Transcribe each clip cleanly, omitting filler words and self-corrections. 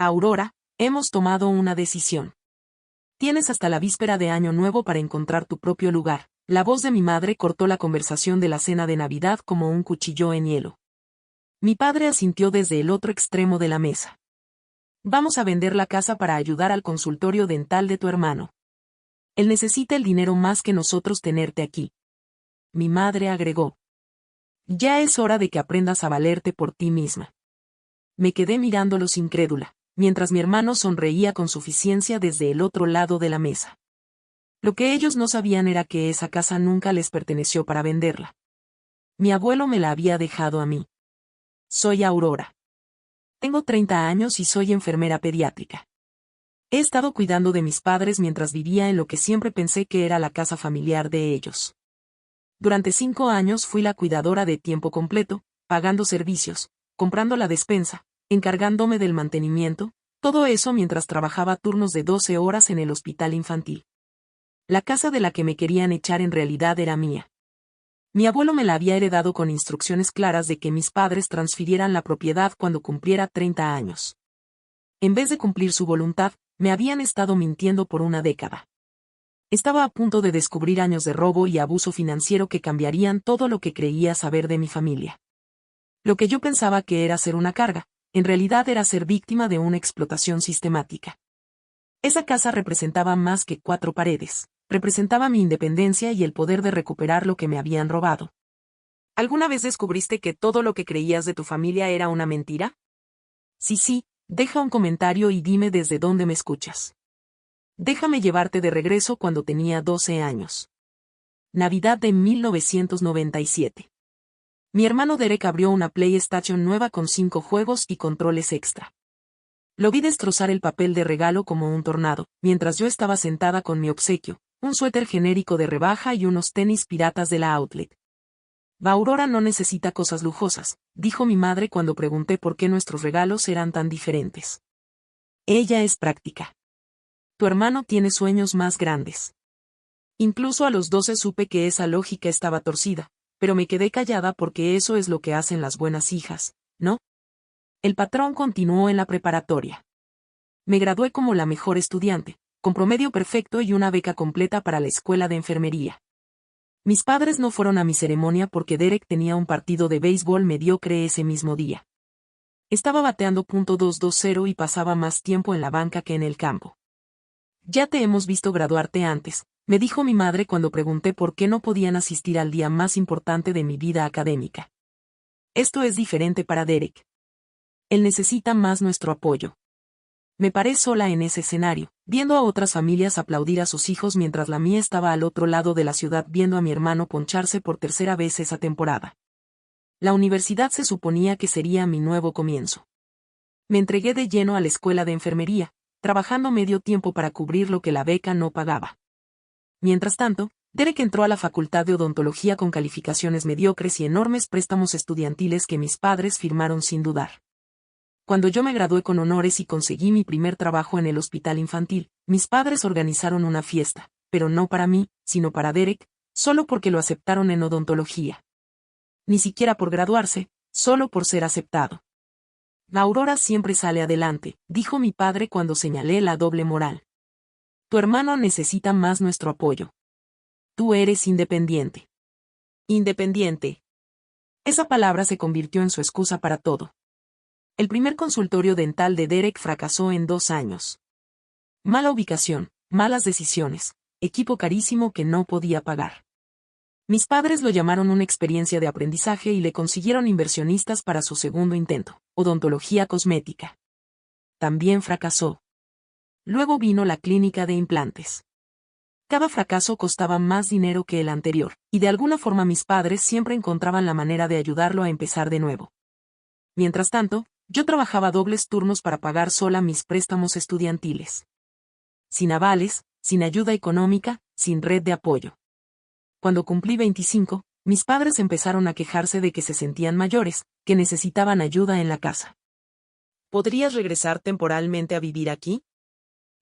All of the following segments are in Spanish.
Aurora, hemos tomado una decisión. Tienes hasta la víspera de Año Nuevo para encontrar tu propio lugar. La voz de mi madre cortó la conversación de la cena de Navidad como un cuchillo en hielo. Mi padre asintió desde el otro extremo de la mesa. Vamos a vender la casa para ayudar al consultorio dental de tu hermano. Él necesita el dinero más que nosotros tenerte aquí. Mi madre agregó. Ya es hora de que aprendas a valerte por ti misma. Me quedé mirándolos incrédula, mientras mi hermano sonreía con suficiencia desde el otro lado de la mesa. Lo que ellos no sabían era que esa casa nunca les perteneció para venderla. Mi abuelo me la había dejado a mí. Soy Aurora. Tengo 30 años y soy enfermera pediátrica. He estado cuidando de mis padres mientras vivía en lo que siempre pensé que era la casa familiar de ellos. Durante 5 años fui la cuidadora de tiempo completo, pagando servicios, comprando la despensa, encargándome del mantenimiento, todo eso mientras trabajaba turnos de 12 horas en el hospital infantil. La casa de la que me querían echar en realidad era mía. Mi abuelo me la había heredado con instrucciones claras de que mis padres transfirieran la propiedad cuando cumpliera 30 años. En vez de cumplir su voluntad, me habían estado mintiendo por una década. Estaba a punto de descubrir años de robo y abuso financiero que cambiarían todo lo que creía saber de mi familia. Lo que yo pensaba que era ser una carga, en realidad era ser víctima de una explotación sistemática. Esa casa representaba más que 4 paredes, representaba mi independencia y el poder de recuperar lo que me habían robado. ¿Alguna vez descubriste que todo lo que creías de tu familia era una mentira? Sí, deja un comentario y dime desde dónde me escuchas. Déjame llevarte de regreso cuando tenía 12 años. Navidad de 1997. Mi hermano Derek abrió una PlayStation nueva con 5 juegos y controles extra. Lo vi destrozar el papel de regalo como un tornado, mientras yo estaba sentada con mi obsequio, un suéter genérico de rebaja y unos tenis piratas de la Outlet. Aurora no necesita cosas lujosas, dijo mi madre cuando pregunté por qué nuestros regalos eran tan diferentes. Ella es práctica. Tu hermano tiene sueños más grandes. Incluso a los 12 supe que esa lógica estaba torcida, pero me quedé callada porque eso es lo que hacen las buenas hijas, ¿no? El patrón continuó en la preparatoria. Me gradué como la mejor estudiante, con promedio perfecto y una beca completa para la escuela de enfermería. Mis padres no fueron a mi ceremonia porque Derek tenía un partido de béisbol mediocre ese mismo día. Estaba bateando .220 y pasaba más tiempo en la banca que en el campo. Ya te hemos visto graduarte antes, me dijo mi madre cuando pregunté por qué no podían asistir al día más importante de mi vida académica. Esto es diferente para Derek. Él necesita más nuestro apoyo. Me paré sola en ese escenario, viendo a otras familias aplaudir a sus hijos mientras la mía estaba al otro lado de la ciudad viendo a mi hermano poncharse por tercera vez esa temporada. La universidad se suponía que sería mi nuevo comienzo. Me entregué de lleno a la escuela de enfermería, trabajando medio tiempo para cubrir lo que la beca no pagaba. Mientras tanto, Derek entró a la facultad de odontología con calificaciones mediocres y enormes préstamos estudiantiles que mis padres firmaron sin dudar. Cuando yo me gradué con honores y conseguí mi primer trabajo en el hospital infantil, mis padres organizaron una fiesta, pero no para mí, sino para Derek, solo porque lo aceptaron en odontología. Ni siquiera por graduarse, solo por ser aceptado. La Aurora siempre sale adelante, dijo mi padre cuando señalé la doble moral. Tu hermano necesita más nuestro apoyo. Tú eres independiente. Independiente. Esa palabra se convirtió en su excusa para todo. El primer consultorio dental de Derek fracasó en 2 años. Mala ubicación, malas decisiones, equipo carísimo que no podía pagar. Mis padres lo llamaron una experiencia de aprendizaje y le consiguieron inversionistas para su segundo intento, odontología cosmética. También fracasó. Luego vino la clínica de implantes. Cada fracaso costaba más dinero que el anterior, y de alguna forma mis padres siempre encontraban la manera de ayudarlo a empezar de nuevo. Mientras tanto, yo trabajaba dobles turnos para pagar sola mis préstamos estudiantiles. Sin avales, sin ayuda económica, sin red de apoyo. Cuando cumplí 25, mis padres empezaron a quejarse de que se sentían mayores, que necesitaban ayuda en la casa. ¿Podrías regresar temporalmente a vivir aquí?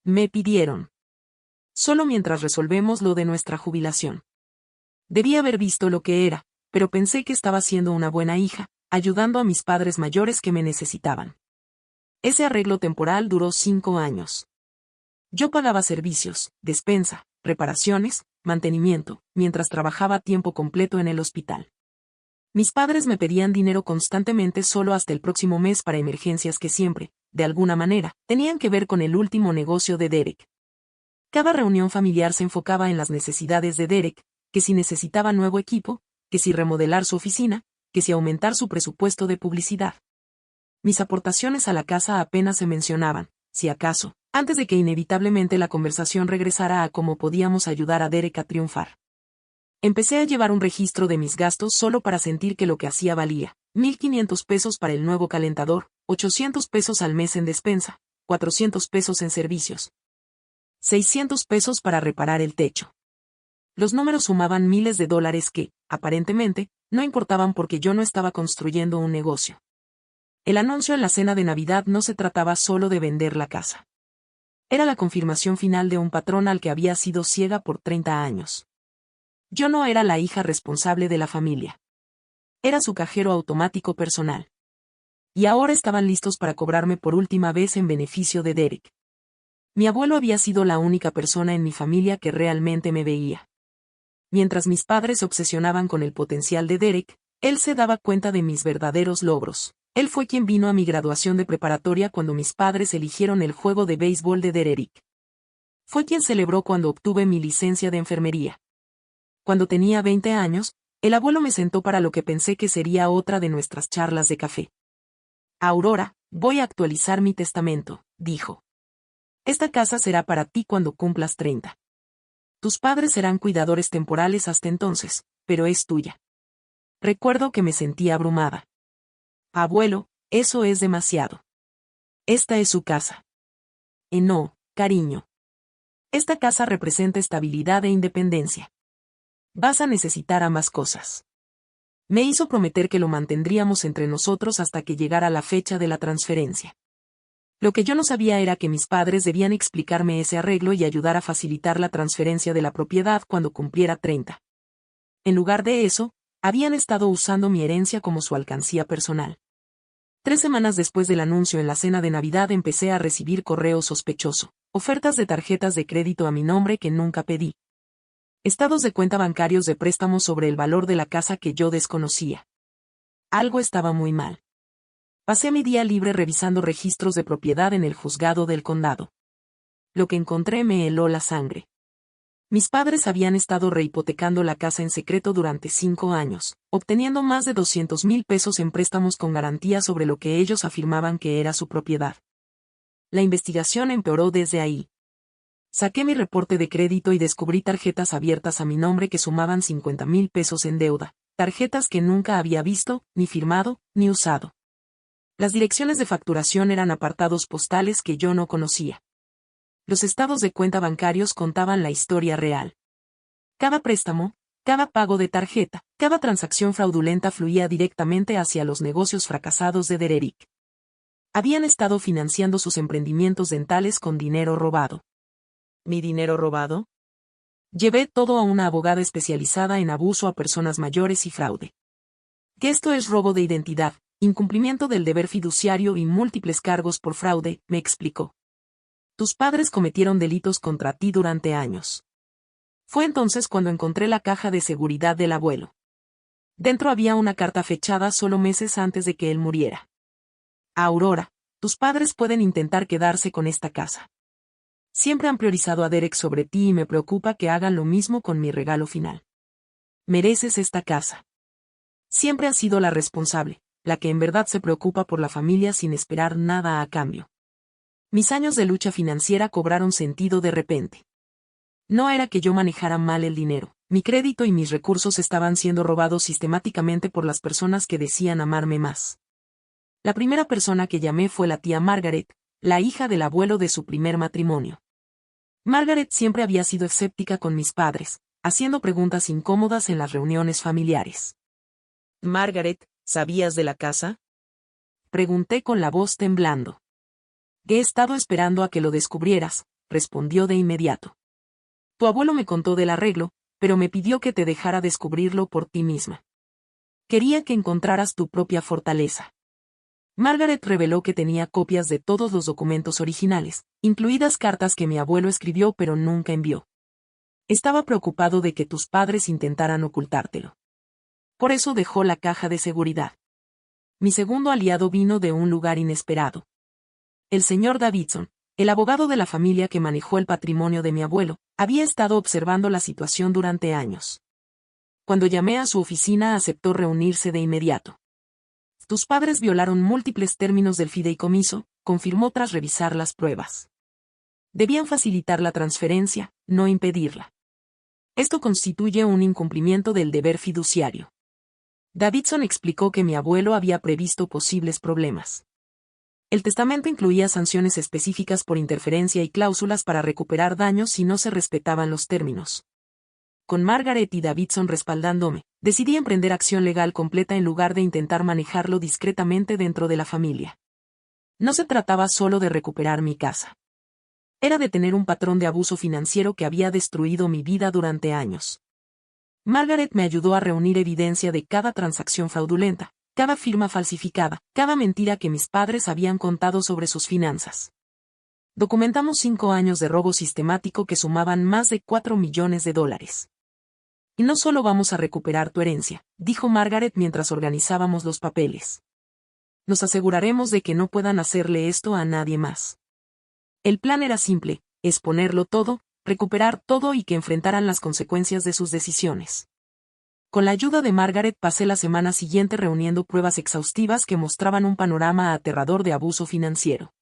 Me pidieron. Solo mientras resolvemos lo de nuestra jubilación. Debí haber visto lo que era, pero pensé que estaba siendo una buena hija, ayudando a mis padres mayores que me necesitaban. Ese arreglo temporal duró 5 años. Yo pagaba servicios, despensa, reparaciones, mantenimiento, mientras trabajaba a tiempo completo en el hospital. Mis padres me pedían dinero constantemente solo hasta el próximo mes para emergencias que siempre, de alguna manera, tenían que ver con el último negocio de Derek. Cada reunión familiar se enfocaba en las necesidades de Derek, que si necesitaba nuevo equipo, que si remodelar su oficina, que si aumentar su presupuesto de publicidad. Mis aportaciones a la casa apenas se mencionaban, si acaso, antes de que inevitablemente la conversación regresara a cómo podíamos ayudar a Derek a triunfar. Empecé a llevar un registro de mis gastos solo para sentir que lo que hacía valía. 1,500 pesos para el nuevo calentador, 800 pesos al mes en despensa, 400 pesos en servicios, 600 pesos para reparar el techo. Los números sumaban miles de dólares que, aparentemente, no importaban porque yo no estaba construyendo un negocio. El anuncio en la cena de Navidad no se trataba solo de vender la casa. Era la confirmación final de un patrón al que había sido ciega por 30 años. Yo no era la hija responsable de la familia. Era su cajero automático personal. Y ahora estaban listos para cobrarme por última vez en beneficio de Derek. Mi abuelo había sido la única persona en mi familia que realmente me veía. Mientras mis padres se obsesionaban con el potencial de Derek, él se daba cuenta de mis verdaderos logros. Él fue quien vino a mi graduación de preparatoria cuando mis padres eligieron el juego de béisbol de Derek. Fue quien celebró cuando obtuve mi licencia de enfermería. Cuando tenía 20 años, el abuelo me sentó para lo que pensé que sería otra de nuestras charlas de café. Aurora, voy a actualizar mi testamento, dijo. Esta casa será para ti cuando cumplas 30. Tus padres serán cuidadores temporales hasta entonces, pero es tuya. Recuerdo que me sentía abrumada. Abuelo, eso es demasiado. Esta es su casa. No, cariño. Esta casa representa estabilidad e independencia. Vas a necesitar ambas cosas. Me hizo prometer que lo mantendríamos entre nosotros hasta que llegara la fecha de la transferencia. Lo que yo no sabía era que mis padres debían explicarme ese arreglo y ayudar a facilitar la transferencia de la propiedad cuando cumpliera 30. En lugar de eso, habían estado usando mi herencia como su alcancía personal. 3 semanas después del anuncio en la cena de Navidad empecé a recibir correo sospechoso, ofertas de tarjetas de crédito a mi nombre que nunca pedí. Estados de cuenta bancarios de préstamos sobre el valor de la casa que yo desconocía. Algo estaba muy mal. Pasé mi día libre revisando registros de propiedad en el juzgado del condado. Lo que encontré me heló la sangre. Mis padres habían estado rehipotecando la casa en secreto durante 5 años, obteniendo más de 200,000 pesos en préstamos con garantía sobre lo que ellos afirmaban que era su propiedad. La investigación empeoró desde ahí. Saqué mi reporte de crédito y descubrí tarjetas abiertas a mi nombre que sumaban 50,000 pesos en deuda, tarjetas que nunca había visto, ni firmado, ni usado. Las direcciones de facturación eran apartados postales que yo no conocía. Los estados de cuenta bancarios contaban la historia real. Cada préstamo, cada pago de tarjeta, cada transacción fraudulenta fluía directamente hacia los negocios fracasados de Derek. Habían estado financiando sus emprendimientos dentales con dinero robado. ¿Mi dinero robado? Llevé todo a una abogada especializada en abuso a personas mayores y fraude. Que esto es robo de identidad, incumplimiento del deber fiduciario y múltiples cargos por fraude, me explicó. Tus padres cometieron delitos contra ti durante años. Fue entonces cuando encontré la caja de seguridad del abuelo. Dentro había una carta fechada solo meses antes de que él muriera. Aurora, tus padres pueden intentar quedarse con esta casa. Siempre han priorizado a Derek sobre ti y me preocupa que hagan lo mismo con mi regalo final. Mereces esta casa. Siempre has sido la responsable, la que en verdad se preocupa por la familia sin esperar nada a cambio. Mis años de lucha financiera cobraron sentido de repente. No era que yo manejara mal el dinero, mi crédito y mis recursos estaban siendo robados sistemáticamente por las personas que decían amarme más. La primera persona que llamé fue la tía Margaret, la hija del abuelo de su primer matrimonio. Margaret siempre había sido escéptica con mis padres, haciendo preguntas incómodas en las reuniones familiares. Margaret, ¿sabías de la casa? Pregunté con la voz temblando. He estado esperando a que lo descubrieras, respondió de inmediato. Tu abuelo me contó del arreglo, pero me pidió que te dejara descubrirlo por ti misma. Quería que encontraras tu propia fortaleza. Margaret reveló que tenía copias de todos los documentos originales, incluidas cartas que mi abuelo escribió pero nunca envió. Estaba preocupado de que tus padres intentaran ocultártelo. Por eso dejó la caja de seguridad. Mi segundo aliado vino de un lugar inesperado. El señor Davidson, el abogado de la familia que manejó el patrimonio de mi abuelo, había estado observando la situación durante años. Cuando llamé a su oficina aceptó reunirse de inmediato. Tus padres violaron múltiples términos del fideicomiso, confirmó tras revisar las pruebas. Debían facilitar la transferencia, no impedirla. Esto constituye un incumplimiento del deber fiduciario. Davidson explicó que mi abuelo había previsto posibles problemas. El testamento incluía sanciones específicas por interferencia y cláusulas para recuperar daños si no se respetaban los términos. Con Margaret y Davidson respaldándome, decidí emprender acción legal completa en lugar de intentar manejarlo discretamente dentro de la familia. No se trataba solo de recuperar mi casa. Era detener un patrón de abuso financiero que había destruido mi vida durante años. Margaret me ayudó a reunir evidencia de cada transacción fraudulenta, cada firma falsificada, cada mentira que mis padres habían contado sobre sus finanzas. Documentamos 5 años de robo sistemático que sumaban más de $4 millones. Y no solo vamos a recuperar tu herencia, dijo Margaret mientras organizábamos los papeles. Nos aseguraremos de que no puedan hacerle esto a nadie más. El plan era simple, exponerlo todo, recuperar todo y que enfrentaran las consecuencias de sus decisiones. Con la ayuda de Margaret pasé la semana siguiente reuniendo pruebas exhaustivas que mostraban un panorama aterrador de abuso financiero.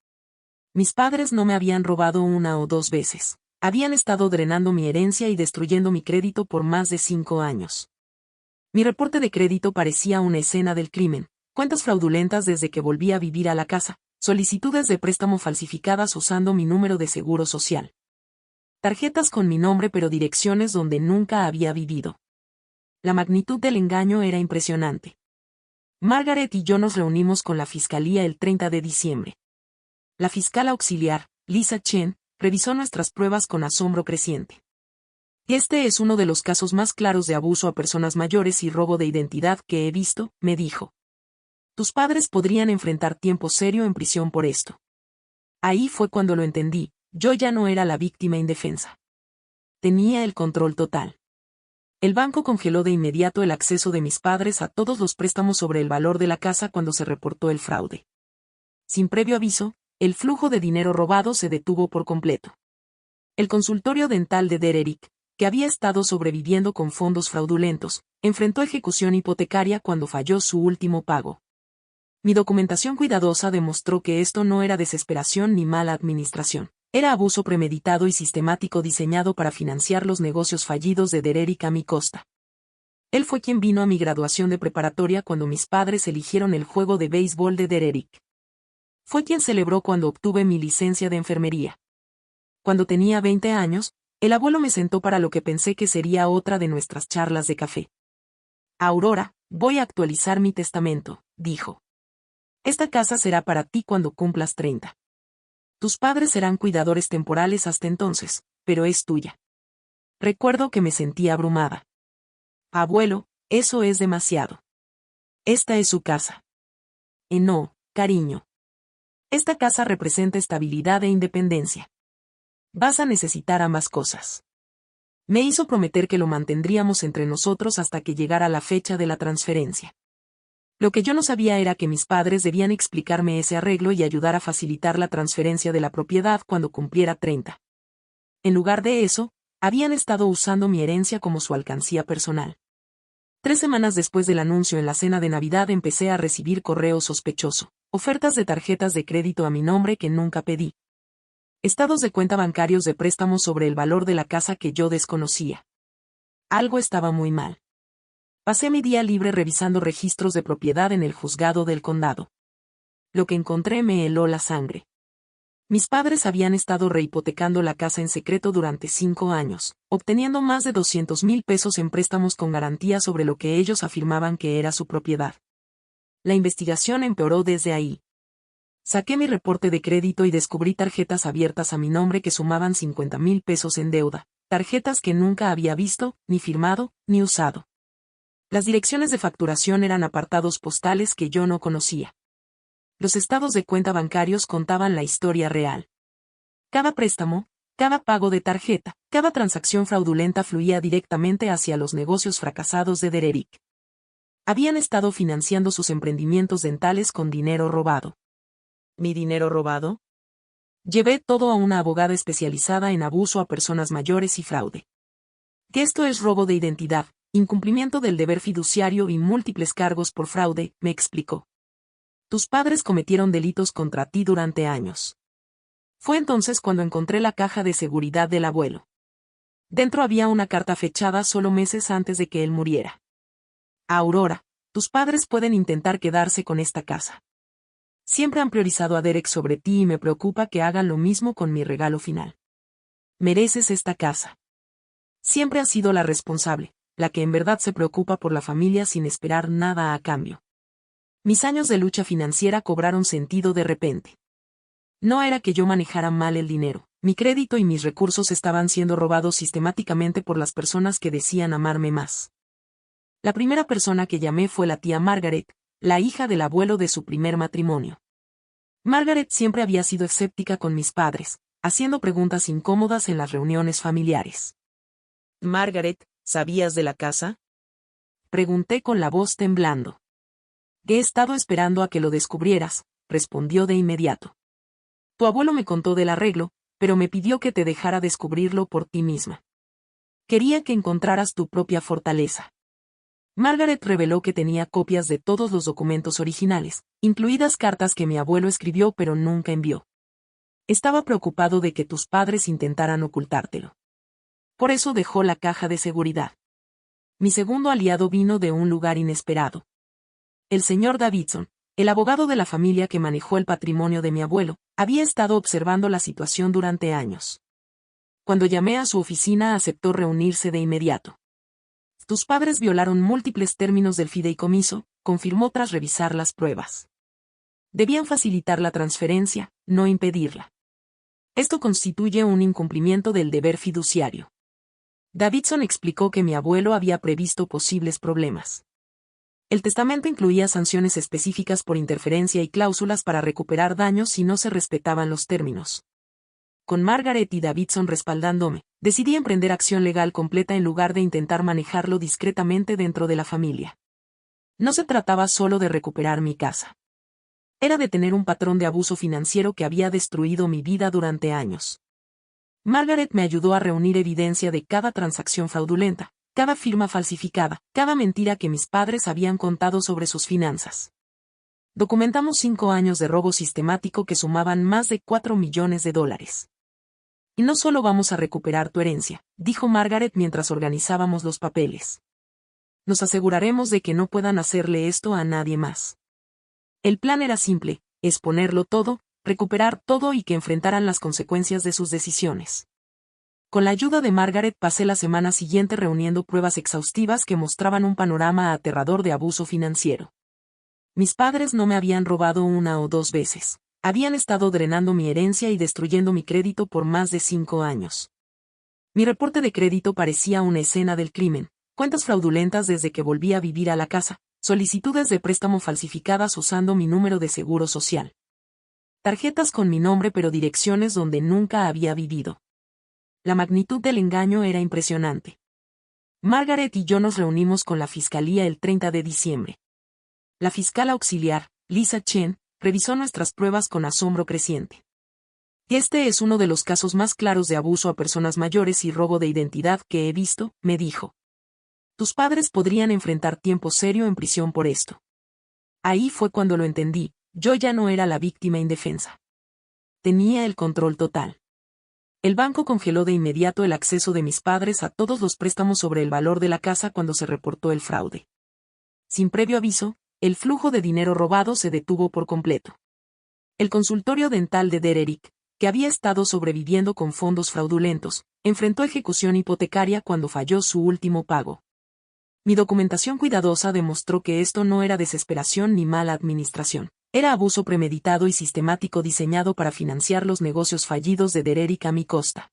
Mis padres no me habían robado 1 o 2 veces. Habían estado drenando mi herencia y destruyendo mi crédito por más de 5 años. Mi reporte de crédito parecía una escena del crimen, cuentas fraudulentas desde que volví a vivir a la casa, solicitudes de préstamo falsificadas usando mi número de seguro social. Tarjetas con mi nombre pero direcciones donde nunca había vivido. La magnitud del engaño era impresionante. Margaret y yo nos reunimos con la fiscalía el 30 de diciembre. La fiscal auxiliar, Lisa Chen, revisó nuestras pruebas con asombro creciente. Este es uno de los casos más claros de abuso a personas mayores y robo de identidad que he visto, me dijo. Tus padres podrían enfrentar tiempo serio en prisión por esto. Ahí fue cuando lo entendí, yo ya no era la víctima indefensa. Tenía el control total. El banco congeló de inmediato el acceso de mis padres a todos los préstamos sobre el valor de la casa cuando se reportó el fraude. Sin previo aviso, el flujo de dinero robado se detuvo por completo. El consultorio dental de Dererick, que había estado sobreviviendo con fondos fraudulentos, enfrentó ejecución hipotecaria cuando falló su último pago. Mi documentación cuidadosa demostró que esto no era desesperación ni mala administración, era abuso premeditado y sistemático diseñado para financiar los negocios fallidos de Dererick a mi costa. Él fue quien vino a mi graduación de preparatoria cuando mis padres eligieron el juego de béisbol de Dererick. Fue quien celebró cuando obtuve mi licencia de enfermería. Cuando tenía 20 años, el abuelo me sentó para lo que pensé que sería otra de nuestras charlas de café. Aurora, voy a actualizar mi testamento, dijo. Esta casa será para ti cuando cumplas 30. Tus padres serán cuidadores temporales hasta entonces, pero es tuya. Recuerdo que me sentí abrumada. Abuelo, eso es demasiado. Esta es su casa. No, cariño. Esta casa representa estabilidad e independencia. Vas a necesitar ambas cosas. Me hizo prometer que lo mantendríamos entre nosotros hasta que llegara la fecha de la transferencia. Lo que yo no sabía era que mis padres debían explicarme ese arreglo y ayudar a facilitar la transferencia de la propiedad cuando cumpliera 30. En lugar de eso, habían estado usando mi herencia como su alcancía personal. 3 semanas después del anuncio en la cena de Navidad empecé a recibir correo sospechoso, ofertas de tarjetas de crédito a mi nombre que nunca pedí. Estados de cuenta bancarios de préstamos sobre el valor de la casa que yo desconocía. Algo estaba muy mal. Pasé mi día libre revisando registros de propiedad en el juzgado del condado. Lo que encontré me heló la sangre. Mis padres habían estado rehipotecando la casa en secreto durante 5 años, obteniendo más de $200,000 en préstamos con garantía sobre lo que ellos afirmaban que era su propiedad. La investigación empeoró desde ahí. Saqué mi reporte de crédito y descubrí tarjetas abiertas a mi nombre que sumaban $50,000 en deuda, tarjetas que nunca había visto, ni firmado, ni usado. Las direcciones de facturación eran apartados postales que yo no conocía. Los estados de cuenta bancarios contaban la historia real. Cada préstamo, cada pago de tarjeta, cada transacción fraudulenta fluía directamente hacia los negocios fracasados de Dererick. Habían estado financiando sus emprendimientos dentales con dinero robado. ¿Mi dinero robado? Llevé todo a una abogada especializada en abuso a personas mayores y fraude. Que esto es robo de identidad, incumplimiento del deber fiduciario y múltiples cargos por fraude, me explicó. Tus padres cometieron delitos contra ti durante años. Fue entonces cuando encontré la caja de seguridad del abuelo. Dentro había una carta fechada solo meses antes de que él muriera. Aurora, tus padres pueden intentar quedarse con esta casa. Siempre han priorizado a Derek sobre ti y me preocupa que hagan lo mismo con mi regalo final. Mereces esta casa. Siempre has sido la responsable, la que en verdad se preocupa por la familia sin esperar nada a cambio. Mis años de lucha financiera cobraron sentido de repente. No era que yo manejara mal el dinero, mi crédito y mis recursos estaban siendo robados sistemáticamente por las personas que decían amarme más. La primera persona que llamé fue la tía Margaret, la hija del abuelo de su primer matrimonio. Margaret siempre había sido escéptica con mis padres, haciendo preguntas incómodas en las reuniones familiares. Margaret, ¿sabías de la casa? Pregunté con la voz temblando. He estado esperando a que lo descubrieras, respondió de inmediato. Tu abuelo me contó del arreglo, pero me pidió que te dejara descubrirlo por ti misma. Quería que encontraras tu propia fortaleza. Margaret reveló que tenía copias de todos los documentos originales, incluidas cartas que mi abuelo escribió pero nunca envió. Estaba preocupado de que tus padres intentaran ocultártelo. Por eso dejó la caja de seguridad. Mi segundo aliado vino de un lugar inesperado. El señor Davidson, el abogado de la familia que manejó el patrimonio de mi abuelo, había estado observando la situación durante años. Cuando llamé a su oficina aceptó reunirse de inmediato. Tus padres violaron múltiples términos del fideicomiso, confirmó tras revisar las pruebas. Debían facilitar la transferencia, no impedirla. Esto constituye un incumplimiento del deber fiduciario. Davidson explicó que mi abuelo había previsto posibles problemas. El testamento incluía sanciones específicas por interferencia y cláusulas para recuperar daños si no se respetaban los términos. Con Margaret y Davidson respaldándome, decidí emprender acción legal completa en lugar de intentar manejarlo discretamente dentro de la familia. No se trataba solo de recuperar mi casa. Era detener un patrón de abuso financiero que había destruido mi vida durante años. Margaret me ayudó a reunir evidencia de cada transacción fraudulenta, cada firma falsificada, cada mentira que mis padres habían contado sobre sus finanzas. Documentamos 5 años de robo sistemático que sumaban más de $4 millones. Y no solo vamos a recuperar tu herencia, dijo Margaret mientras organizábamos los papeles. Nos aseguraremos de que no puedan hacerle esto a nadie más. El plan era simple, exponerlo todo, recuperar todo y que enfrentaran las consecuencias de sus decisiones. Con la ayuda de Margaret pasé la semana siguiente reuniendo pruebas exhaustivas que mostraban un panorama aterrador de abuso financiero. Mis padres no me habían robado 1 o 2 veces. Habían estado drenando mi herencia y destruyendo mi crédito por más de 5 años. Mi reporte de crédito parecía una escena del crimen, cuentas fraudulentas desde que volví a vivir a la casa, solicitudes de préstamo falsificadas usando mi número de seguro social. Tarjetas con mi nombre pero direcciones donde nunca había vivido. La magnitud del engaño era impresionante. Margaret y yo nos reunimos con la fiscalía el 30 de diciembre. La fiscal auxiliar, Lisa Chen, revisó nuestras pruebas con asombro creciente. Este es uno de los casos más claros de abuso a personas mayores y robo de identidad que he visto, me dijo. Tus padres podrían enfrentar tiempo serio en prisión por esto. Ahí fue cuando lo entendí, yo ya no era la víctima indefensa. Tenía el control total. El banco congeló de inmediato el acceso de mis padres a todos los préstamos sobre el valor de la casa cuando se reportó el fraude. Sin previo aviso, el flujo de dinero robado se detuvo por completo. El consultorio dental de Dererick, que había estado sobreviviendo con fondos fraudulentos, enfrentó ejecución hipotecaria cuando falló su último pago. Mi documentación cuidadosa demostró que esto no era desesperación ni mala administración. Era abuso premeditado y sistemático diseñado para financiar los negocios fallidos de Dererick a mi costa.